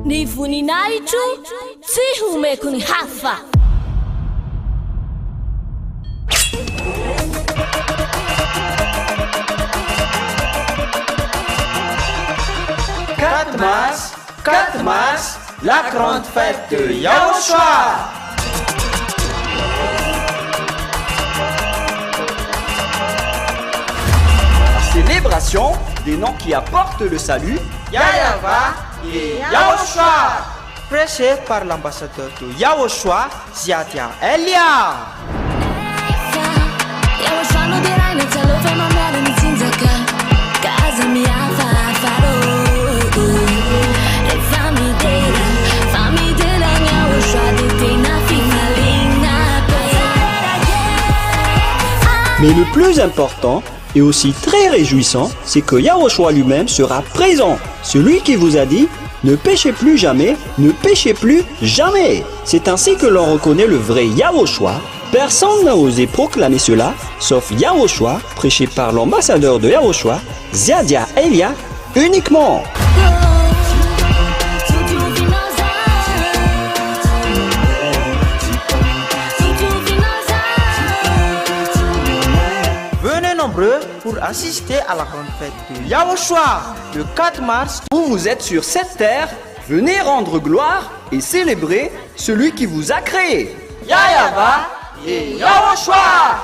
Ny voninahitro tsy homeko ny hafa. Quatre mars, la grande fête de Yahushua. La célébration des noms qui apportent le salut, Yahweh et Yahushua, prêché par l'ambassadeur de Yahushua, Ziadia Elia. Mais le plus important et aussi très réjouissant, c'est que Yahushua lui-même sera présent. Celui qui vous a dit « Ne péchez plus jamais, ne péchez plus jamais ». C'est ainsi que l'on reconnaît le vrai Yahushua. Personne n'a osé proclamer cela, sauf Yahushua, prêché par l'ambassadeur de Yahushua, Ziadia Elia, uniquement. Pour assister à la grande fête de Yahushua le 4 mars. Où vous êtes sur cette terre, venez rendre gloire et célébrer celui qui vous a créé. Yahweh et Yahushua.